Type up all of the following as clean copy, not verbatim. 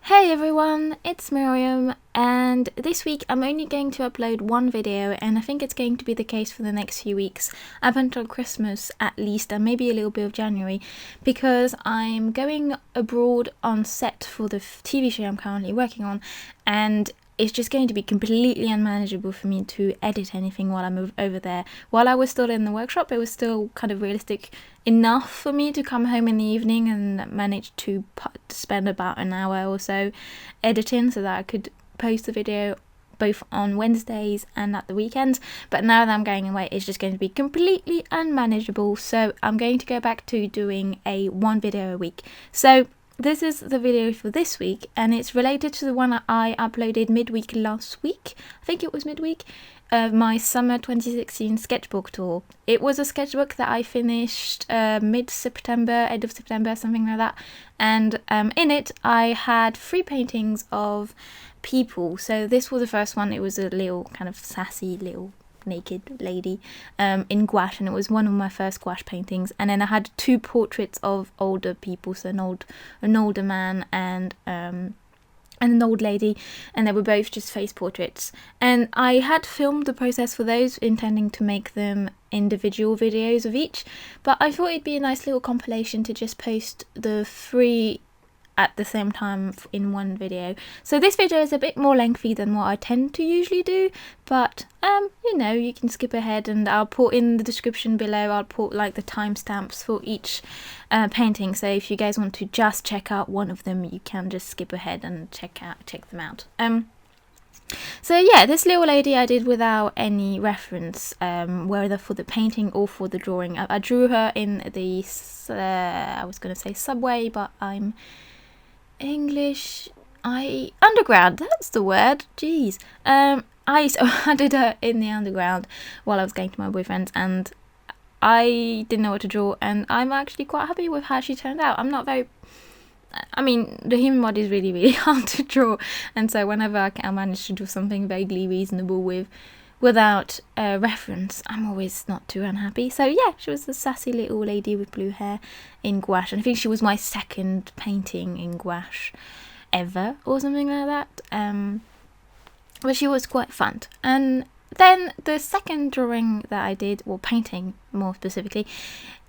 Hey everyone, it's Myriam, and this week I'm only going to upload one video, and I think it's going to be the case for the next few weeks, up until Christmas at least, and maybe a little bit of January, because I'm going abroad on set for the TV show I'm currently working on, and it's just going to be completely unmanageable for me to edit anything while I'm over there. While I was still in the workshop, it was still kind of realistic enough for me to come home in the evening and manage to spend about an hour or so editing so that I could post the video both on Wednesdays and at the weekends. But now that I'm going away, it's just going to be completely unmanageable, so I'm going to go back to doing one video a week. So this is the video for this week, and it's related to the one I uploaded midweek last week. I think it was midweek. My summer 2016 sketchbook tour. It was a sketchbook that I finished mid-September, end of September, something like that. And in it, I had 3 paintings of people. So this was the first one. It was a little kind of sassy little naked lady in gouache, and it was one of my first gouache paintings. And then I had 2 portraits of older people, so an older man and an old lady, and they were both just face portraits. And I had filmed the process for those, intending to make them individual videos of each, but I thought it'd be a nice little compilation to just post the 3 at the same time in one video. So this video is a bit more lengthy than what I tend to usually do, but you can skip ahead, and I'll put in the description below, I'll put like the timestamps for each painting, so if you guys want to just check out one of them, you can just skip ahead and check them out. So yeah, this little lady I did without any reference, whether for the painting or for the drawing. I drew her in the I was going to say subway, but I'm English. Underground, that's the word. Jeez. I did her in the underground while I was going to my boyfriend's, and I didn't know what to draw, and I'm actually quite happy with how she turned out. The human body is really, really hard to draw, and so whenever I manage to draw something vaguely reasonable without a reference, I'm always not too unhappy. So yeah, she was a sassy little lady with blue hair in gouache, and I think she was my second painting in gouache ever or something like that. But she was quite fun. And then the second drawing that I did, or painting more specifically,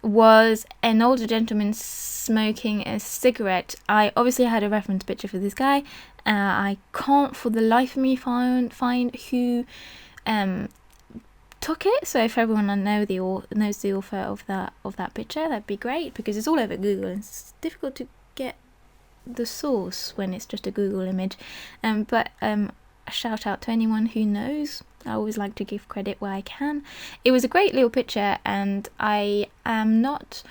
was an older gentleman smoking a cigarette. I obviously had a reference picture for this guy. I can't for the life of me find who took it, so if everyone knows the author of that picture, that'd be great, because it's all over Google and it's difficult to get the source when it's just a Google image. But a shout out to anyone who knows. I always like to give credit where I can. It was a great little picture, and I am not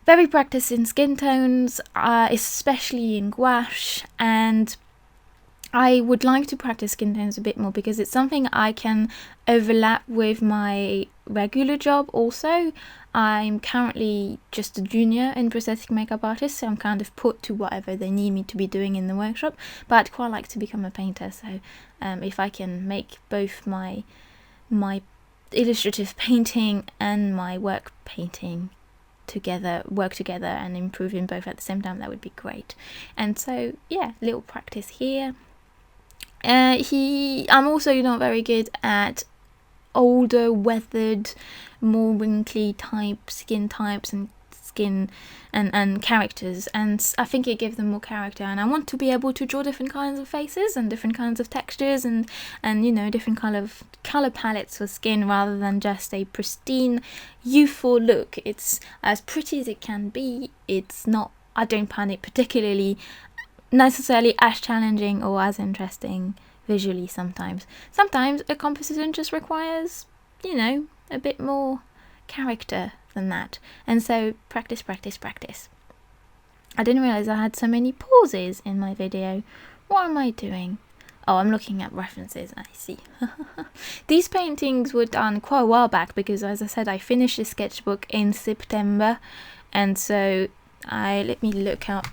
very practiced in skin tones, especially in gouache, and I would like to practice skin tones a bit more, because it's something I can overlap with my regular job also. I'm currently just a junior in prosthetic makeup artist, so I'm kind of put to whatever they need me to be doing in the workshop, but I'd quite like to become a painter, so if I can make both my illustrative painting and my work painting work together and improve in both at the same time, that would be great. And so yeah, little practice here. I'm also not very good at older, weathered, more wrinkly skin types and skin and characters, and I think it gives them more character, and I want to be able to draw different kinds of faces and different kinds of textures and different kind of colour palettes for skin, rather than just a pristine youthful look. It's as pretty as it can be. It's not, I don't find it particularly necessarily as challenging or as interesting visually. Sometimes a composition just requires a bit more character than that, and so practice. I didn't realize I had so many pauses in my video. What am I doing? Oh, I'm looking at references. I see. These paintings were done quite a while back, because as I said, I finished the sketchbook in September, and so let me look up.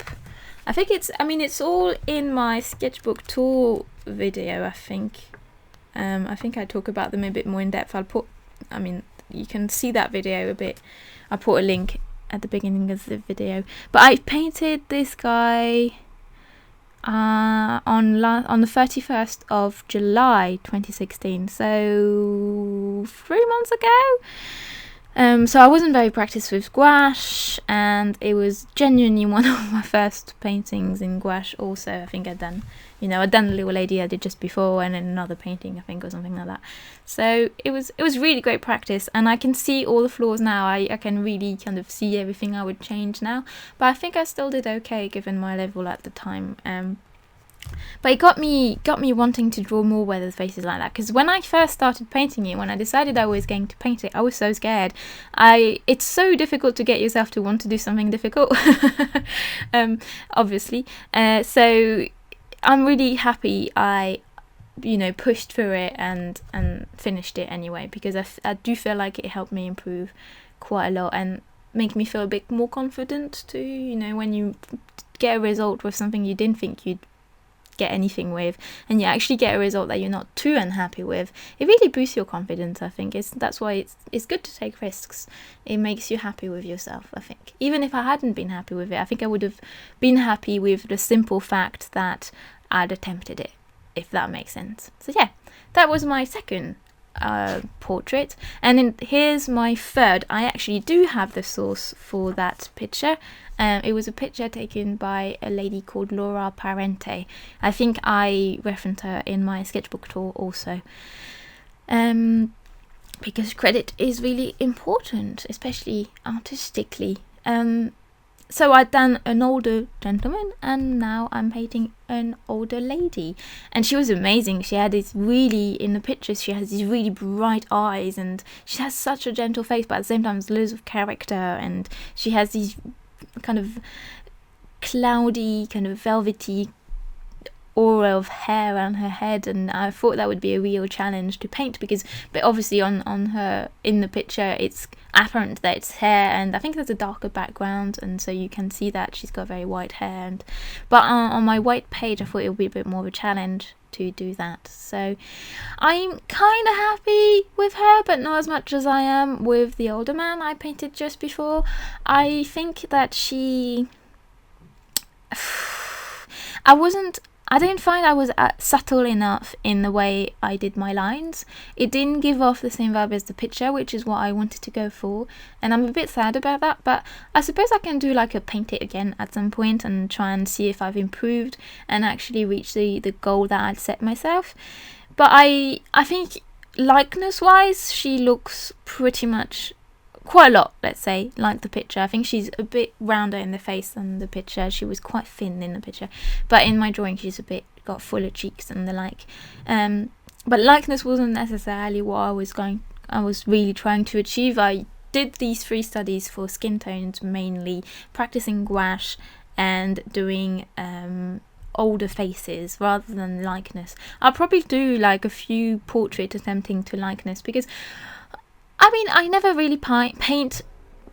I think it's all in my sketchbook tour video. I think I talk about them a bit more in depth. You can see that video a bit. I'll put a link at the beginning of the video. But I painted this guy on the 31st of July 2016, so 3 months ago. So I wasn't very practiced with gouache, and it was genuinely one of my first paintings in gouache. Also, I think I'd done the little lady I did just before, and then another painting, I think, or something like that. So it was really great practice, and I can see all the flaws now. I can really kind of see everything I would change now, but I think I still did okay given my level at the time. But it got me wanting to draw more weathered faces like that, because when I first started painting it, when I decided I was going to paint it, I was so scared. It's so difficult to get yourself to want to do something difficult, obviously. So I'm really happy I pushed through it and finished it anyway, because I do feel like it helped me improve quite a lot and make me feel a bit more confident too. When you get a result with something you didn't think you'd get anything with, and you actually get a result that you're not too unhappy with, it really boosts your confidence. I think that's why it's good to take risks. It makes you happy with yourself. I think even if I hadn't been happy with it, I think I would have been happy with the simple fact that I'd attempted it, if that makes sense. So yeah, that was my second portrait, and then here's my third. I actually do have the source for that picture. It was a picture taken by a lady called Laura Parente. I think I referenced her in my sketchbook tour also, because credit is really important, especially artistically. So I'd done an older gentleman, and now I'm painting an older lady. And she was amazing. She had in the pictures, she has these really bright eyes, and she has such a gentle face, but at the same time, there's loads of character, and she has these kind of cloudy, kind of velvety aura of hair on her head, and I thought that would be a real challenge to paint, but obviously on her in the picture it's apparent that it's hair, and I think there's a darker background, and so you can see that she's got very white hair, but on my white page I thought it would be a bit more of a challenge to do that. So I'm kind of happy with her, but not as much as I am with the older man I painted just before. I think that I don't find I was subtle enough in the way I did my lines. It didn't give off the same vibe as the picture, which is what I wanted to go for, and I'm a bit sad about that, but I suppose I can do like a paint it again at some point and try and see if I've improved and actually reach the goal that I'd set myself. But I think likeness wise she looks pretty much quite a lot, let's say, like the picture. I think she's a bit rounder in the face than the picture. She was quite thin in the picture, but in my drawing she's got fuller cheeks and the like. But likeness wasn't necessarily what I was really trying to achieve. I did these 3 studies for skin tones mainly, practicing gouache and doing older faces rather than likeness. I'll probably do like a few portraits attempting to likeness, because I never really paint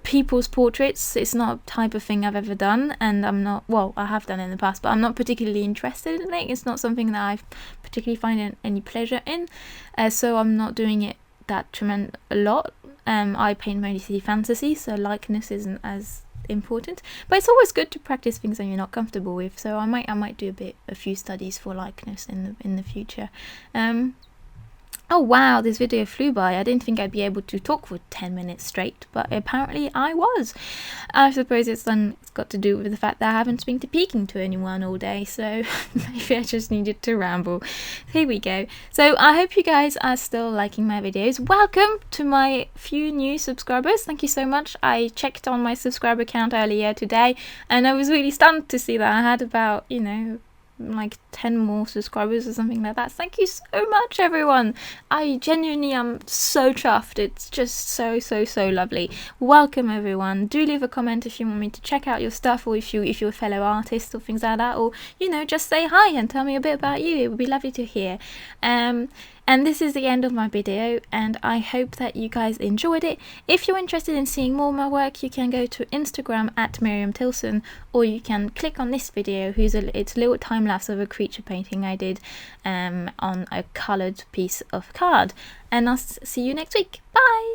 people's portraits. It's not a type of thing I've ever done, and I have done it in the past, but I'm not particularly interested in it. It's not something that I particularly find any pleasure in, so I'm not doing it that a lot. I paint mostly fantasy, so likeness isn't as important, but it's always good to practice things that you're not comfortable with, so I might do a few studies for likeness in the future. Oh wow, this video flew by. I didn't think I'd be able to talk for 10 minutes straight, but apparently I was. I suppose it's got to do with the fact that I haven't been speaking to anyone all day, so maybe I just needed to ramble. Here we go. So I hope you guys are still liking my videos. Welcome to my few new subscribers. Thank you so much. I checked on my subscriber count earlier today, and I was really stunned to see that I had about, like 10 more subscribers or something like that. Thank you so much, everyone. I genuinely am so chuffed. It's just so lovely. Welcome, everyone. Do leave a comment if you want me to check out your stuff, or if you're a fellow artist or things like that, or just say hi and tell me a bit about you. It would be lovely to hear. And this is the end of my video, and I hope that you guys enjoyed it. If you're interested in seeing more of my work, you can go to Instagram at Myriam Tillson, or you can click on this video. It's a little time lapse of a creature painting I did on a coloured piece of card. And I'll see you next week. Bye!